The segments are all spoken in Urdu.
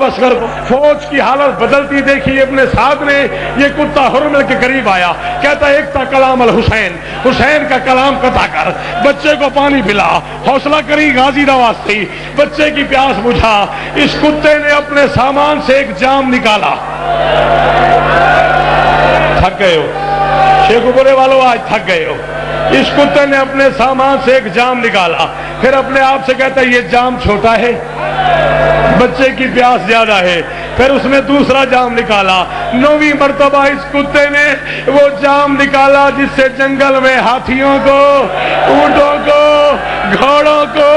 اصغر کو فوج کی حالت بدلتی دیکھی ابن سعد نے. یہ کتا حرمل کے قریب آیا, کہتا ایک تا کلام الحسین, حسین کا کلام قطع کر, بچے کو پانی پلا, حوصلہ کری غازی دا واسطے, بچے کی پیاس بجھا. اس کتے نے اپنے سامان سے ایک جام نکالا. تھک گئے ہو شیخ برے والوں, آج تھک گئے ہو. اس کتے نے اپنے سامان سے ایک جام نکالا, پھر اپنے آپ سے کہتا ہے یہ جام چھوٹا ہے, بچے کی پیاس زیادہ ہے. پھر اس نے دوسرا جام نکالا. 9ویں مرتبہ اس کتے نے وہ جام نکالا جس سے جنگل میں ہاتھیوں کو, اونٹوں کو, گھوڑوں کو,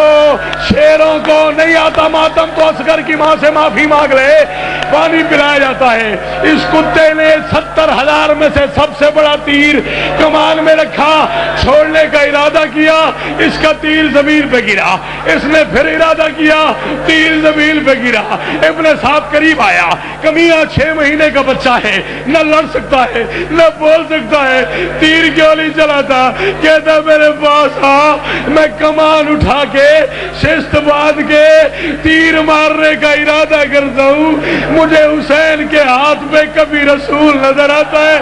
شیروں کو نہیں آتا ماتم تو اصغر کی ماں سے معافی مانگ لے, پانی پلایا جاتا ہے. اس کتے نے 70,000 میں سے سب سے بڑا تیر کمان میں رکھا, چھوڑنے کا ارادہ کیا, اس کا تیر زمین پہ گرا. اس نے پھر ارادہ کیا, تیر زمین پہ گرا. ابن سعد قریب آیا, کمیاں 6 مہینے کا بچہ ہے, نہ لڑ سکتا ہے نہ بول سکتا ہے, تیر کیوں نہیں چلاتا. کہتا میرے پاس آ, میں کمان اٹھا کے شست باندھ کے تیر مارنے کا ارادہ کرتا ہوں. مجھے حسین کے ہاتھ میں کبھی رسول نظر آتا ہے,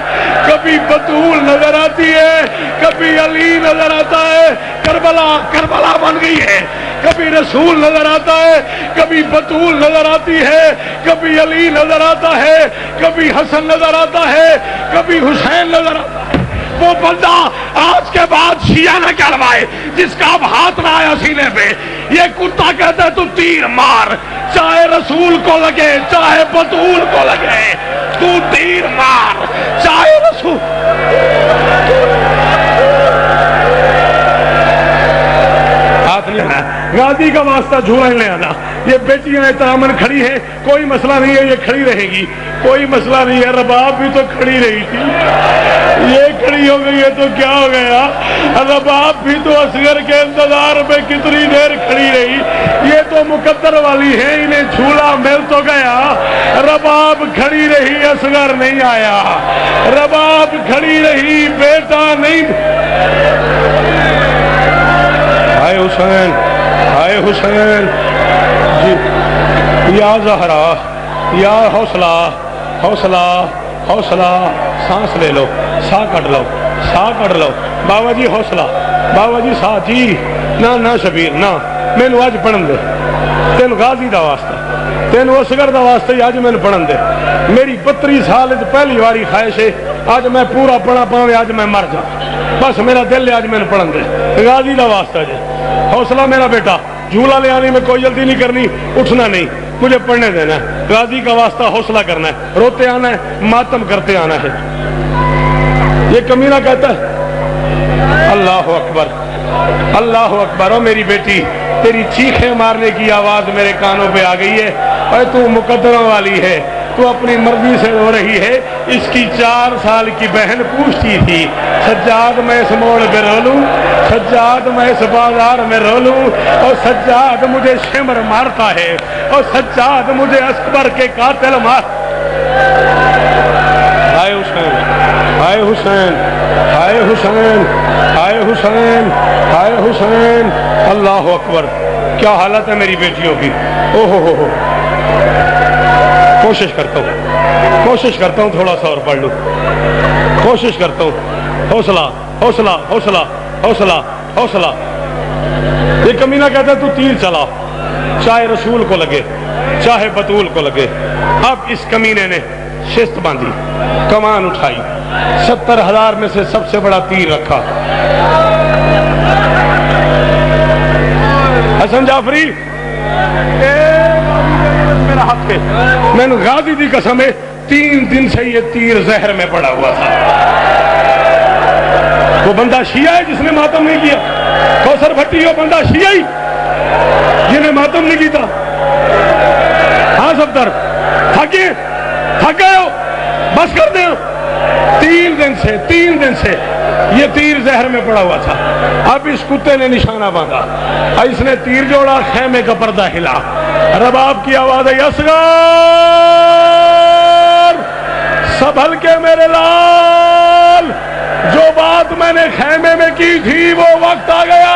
کبھی بطول نظر آتی ہے, کبھی علی نظر آتا ہے. کربلا بن گئی ہے. کبھی رسول نظر آتا ہے, کبھی بطول نظر آتی ہے, کبھی علی نظر آتا ہے, کبھی حسن نظر آتا ہے, کبھی حسین نظر آتا ہے. وہ بندہ آج کے بعد شیعہ نہ کہلوائے جس کا اب ہاتھ نہ آیا سینے پہ. یہ کتا کہتا ہے تو تیر مار, چاہے رسول کو لگے چاہے بطول کو لگے, تو تیر مار چاہے رسول. غازی کا واسطہ جھولا لے آنا. یہ بیٹیاں احتراماً کھڑی ہیں, کوئی مسئلہ نہیں ہے, یہ کھڑی رہے گی, کوئی مسئلہ نہیں ہے. رباب بھی تو کھڑی رہی تھی, یہ کھڑی ہو گئی ہے تو کیا ہو گیا. رباب بھی تو اصغر کے انتظار میں کتنی دیر کھڑی رہی. یہ تو مقدر والی ہے, انہیں جھولا مل تو گیا. رباب کھڑی رہی, اصغر نہیں آیا. رباب کھڑی رہی, بیٹا نہیں. ہائے حسین, ہائے حسین جی, یا زہرا, یا حوصلہ, حوصلہ, حوصلہ. سانس لے لو, سا کٹ لو, سا کٹ لو. بابا جی حوصلہ, بابا جی سا جی. نہ شبیر نہ, مینو اج پڑھن دے, تین غازی دا واسطہ, تین اصغر دا واسطہ اج مینو پڑھن دے. میری 32 سال پہلی واری خواہش ہے اج میں پورا پڑھا پاوے, اج میں مر جا, بس میرا دل ہے اج مینو پڑھن دے. غازی دا واسطہ جی. حوصلہ میرا بیٹا, جھولا لے آنے میں کوئی جلدی نہیں کرنی, اٹھنا نہیں, مجھے پڑھنے دینا ہے. غازی کا واسطہ حوصلہ کرنا ہے, روتے آنا ہے, ماتم کرتے آنا ہے. یہ کمینہ کہتا ہے اللہ اکبر, اللہ اکبر. او میری بیٹی, تیری چیخیں مارنے کی آواز میرے کانوں پہ آ گئی ہے. اور تو مقدروں والی ہے, تو اپنی مرضی سے رو رہی ہے. اس کی 4 سال کی بہن پوچھتی تھی, سجاد میں اس موڑ پہ رو لوں, سجاد میں اس بازار میں رو لوں, اور سجاد مجھے شمر مارتا ہے, اور سجاد مجھے اکبر کے قاتل مار. ہائے حسین, ہائے حسین, ہائے حسین, ہائے حسین, ہائے حسین. اللہ اکبر. کیا حالت ہے میری بیٹیوں کی. او ہو. کوشش کرتا ہوں تھوڑا سا اور پڑھ لوں, کوشش کرتا ہوں. حوصلہ, حوصلہ, حوصلہ, حوصلہ, حوصلہ. یہ کمینہ کہتا ہے تو تیر چلا, چاہے رسول کو لگے چاہے بطول کو لگے. اب اس کمینے نے شست باندھی, کمان اٹھائی, 70,000 میں سے سب سے بڑا تیر رکھا. حسن جعفری, میرا ہاتھ ہے, میں نے غازی دی قسم ہے 3 دن سے یہ تیر زہر میں پڑا ہوا تھا. وہ بندہ شیعہ ہے جس نے ماتم نہیں کیا. کوثر بھٹی وہ بندہ شیعہ ہی جنہیں ماتم نہیں کیتا. ہاں صفدر, تھک گئے ہو, بس کر دیں. 3 دن سے یہ تیر زہر میں پڑا ہوا تھا. اب اس کتے نے نشانہ باندھا, اس نے تیر جوڑا, خیمے کا پردہ ہلا. رباب کی آواز ہے اصغر سنبھل کے میرے لال, جو بات میں نے خیمے میں کی تھی وہ وقت آ گیا.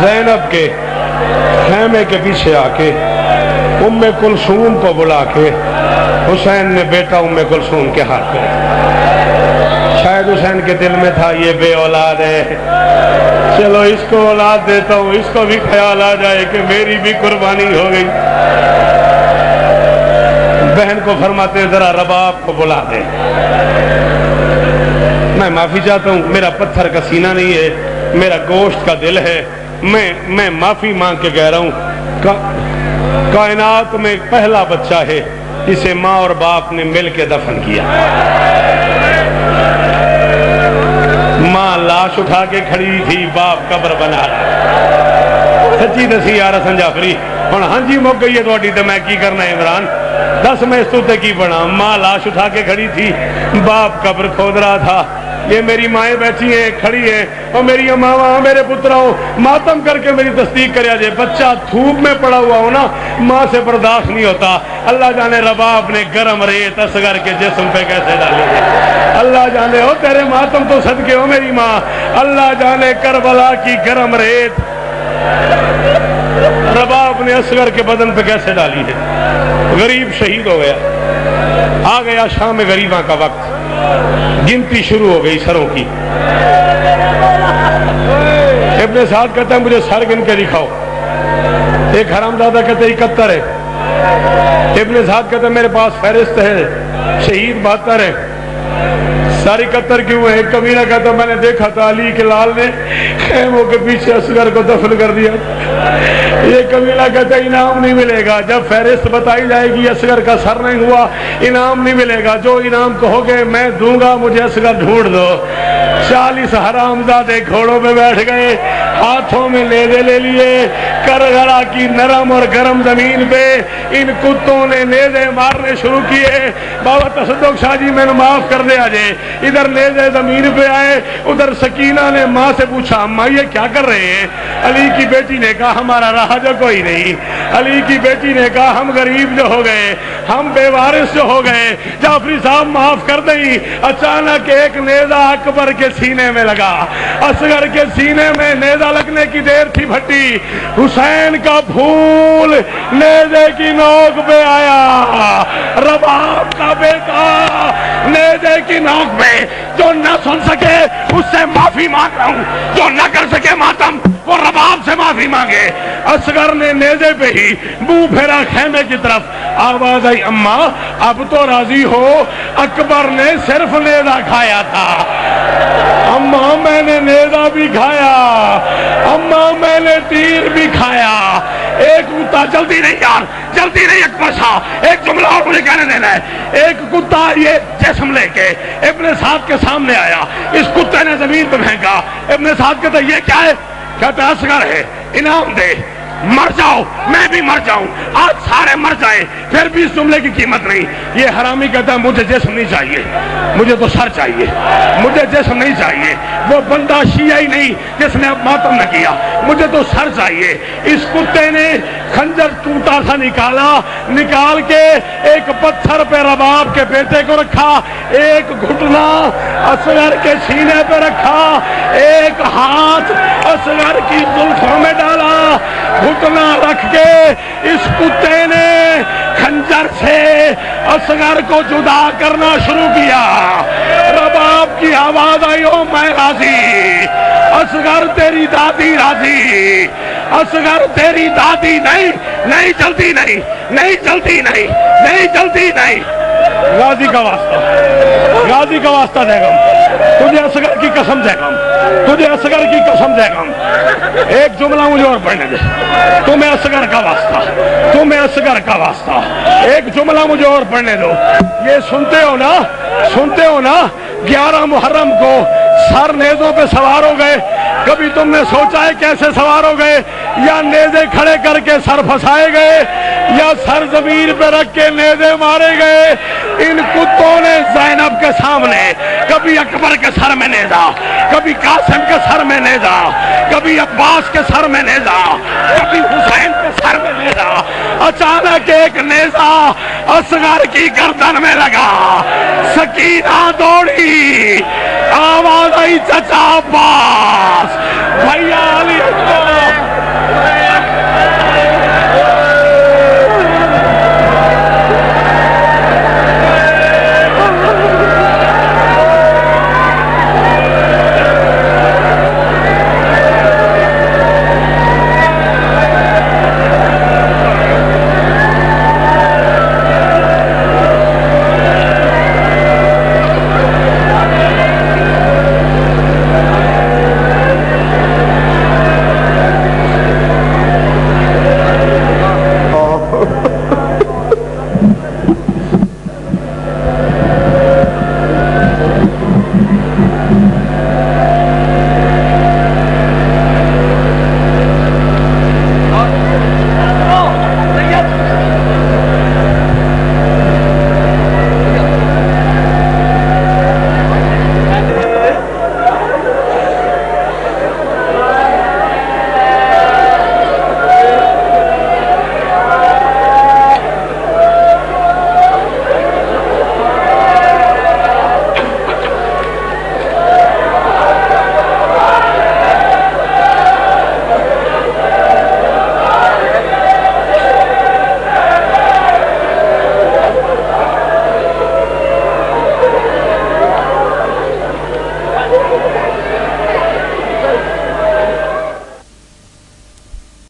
زینب کے خیمے کے پیچھے آ کے ام کلثوم کو بلا کے حسین نے بیٹا ام کلثوم کے ہاتھ پہ رکھا۔ شاید حسین کے دل میں تھا یہ بے اولاد ہے، چلو اس کو اولاد دیتا ہوں، اس کو بھی خیال آ جائے کہ میری بھی قربانی ہو گئی۔ بہن کو فرماتے ذرا رباب کو بلا دے، میں معافی چاہتا ہوں، میرا پتھر کا سینہ نہیں ہے، میرا گوشت کا دل ہے، میں معافی مانگ کے کہہ رہا ہوں، کائنات میں پہلا بچہ ہے جسے ماں اور باپ نے مل کے دفن کیا۔ ماں لاش اٹھا کے کھڑی تھی، باپ قبر بنا رہا۔ سچی دسی یار حسن جعفری، ہن ہاں جی مک گئی ہے تہاڈی تے میں کی کرنا ہے عمران، دس میں اس تو تے کی بنا۔ ماں لاش اٹھا کے کھڑی تھی، باپ قبر کھود رہا تھا۔ یہ میری مائیں بیٹھی ہیں، کھڑی ہیں، اور میری ماں میرے پتراؤ ماتم کر کے میری تصدیق کریا جائے۔ بچہ دھوپ میں پڑا ہوا ہو نا، ماں سے برداشت نہیں ہوتا۔ اللہ جانے رباب نے گرم ریت اصغر کے جسم پہ کیسے ڈالی ہے، اللہ جانے ہو تیرے ماتم تو صدقے ہو میری ماں، اللہ جانے کربلا کی گرم ریت رباب نے اصغر کے بدن پہ کیسے ڈالی ہے۔ غریب شہید ہو گیا، آ گیا شام غریباں کا وقت، گنتی شروع ہو گئی سروں کی۔ ابن سعد کہتا ہے مجھے سر گن کے دکھاؤ، ایک حرامزادہ کہتا ہے 71 ہے، ابن سعد کہتا ہے میرے پاس فہرست ہے، شہید 72 ہے، ساری 71 کیوں ہے؟ ایک کمینہ کہتا میں نے دیکھا تھا علی کے لال نے خیموں کے پیچھے اصغر کو دفن کر دیا۔ یہ کمینہ کہتا انعام نہیں ملے گا، جب فہرست بتائی جائے گی اصغر کا سر نہیں ہوا انعام نہیں ملے گا، جو انعام کہو گے میں دوں گا، مجھے اصغر ڈھونڈ دو۔ 40 حرامزادے گھوڑوں پہ بیٹھ گئے، ہاتھوں میں نیزے لے لیے، کرگھڑا کی نرم اور گرم زمین پہ ان کتوں نے نیزے مارنے شروع کیے۔ بابا تصدق شاہ جی میں نے معاف کر دیا جے، ادھر نیزے زمین پہ آئے، ادھر سکینہ نے ماں سے پوچھا اماں یہ کیا کر رہے ہیں؟ علی کی بیٹی نے کہا ہمارا راہ جو کوئی نہیں۔ علی کی بیٹی نے کہا ہم غریب جو ہو گئے، ہم بے وارث جو ہو گئے، جعفری صاحب معاف کر دیں۔ اچانک ایک نیزہ اکبر کے سینے میں لگا، اصغر کے سینے میں نیزہ لگنے کی دیر تھی پھٹی، حسین کا پھول نیزے کی نوک پہ آیا، رباب کا بیٹا نیزے کی نوک پہ۔ جو نہ سن سکے اس سے معافی مانگ رہا ہوں، جو نہ کر سکے ماتم وہ رباب سے معافی مانگے۔ اصغر نے نیزے پہ ہی منہ پھیرا خیمے کی طرف، آواز آئی اماں اب تو راضی ہو، اکبر نے صرف نیزہ کھایا تھا۔ اماں میں نے نیزہ بھی کھایا، اماں میں نے تیر بھی کھایا۔ ایک کتا جلدی نہیں یار، جلدی نہیں اکبر صاحب، ایک جملہ اور مجھے کہنے دینا ہے۔ ایک کتا یہ جسم لے کے ابن سعد کے سامنے آیا، اس کتے نے زمین پہ پھینکا۔ ابن سعد کہتا یہ کیا ہے؟ کہتا اصغر ہے، انعام دے، مر جاؤ میں بھی مر جاؤں، آج سارے مر جائیں پھر بھی اس جملے کی قیمت نہیں۔ یہ حرامی کہتا ہے مجھے جسم نہیں چاہیے، مجھے تو سر چاہیے، مجھے جسم نہیں چاہیے۔ وہ بندہ شیعہ ہی نہیں جس نے اب ماتم نہ کیا، مجھے تو سر چاہیے۔ اس کتے نے خنجر ٹوٹا سا نکال کے ایک پتھر پہ رباب کے بیٹے کو رکھا، ایک گھٹنا اصغر کے سینے پہ رکھا، ایک ہاتھ اصغر کی زلفوں میں ڈالا، گھٹنا رکھ کے اس کتے نے خنجر سے اصغر کو جدا کرنا شروع کیا۔ رباب کی آواز آئی او میں راضی، اصغر تیری دادی راضی، اصغر تیری دادی نہیں جلدی نہیں۔ غازی کا واسطہ دے گا، تجھے اصغر کی قسم دے گا، ایک جملہ مجھے اور پڑھنے دے، تمہیں اصغر کا واسطہ، ایک جملہ مجھے اور پڑھنے دو۔ یہ سنتے ہو نا 11 محرم کو سر نیزوں پہ سوار ہو گئے، کبھی تم نے سوچا ہے کیسے سوار ہو گئے؟ یا نیزے کھڑے کر کے سر پھنسائے گئے، یا سر زمین پہ رکھ کے نیزے مارے گئے؟ ان کتوں نے زینب کے سامنے کبھی اکبر کے سر میں نیزا، کبھی قاسم کے سر میں نیزا، کبھی عباس کے سر میں نیزا، کبھی حسین کے سر میں نیزا۔ اچانک ایک نیزا اصغر کی گردن میں لگا، سکینہ دوڑی، آواز آئی چچا عباس، بھیا علی اکبر،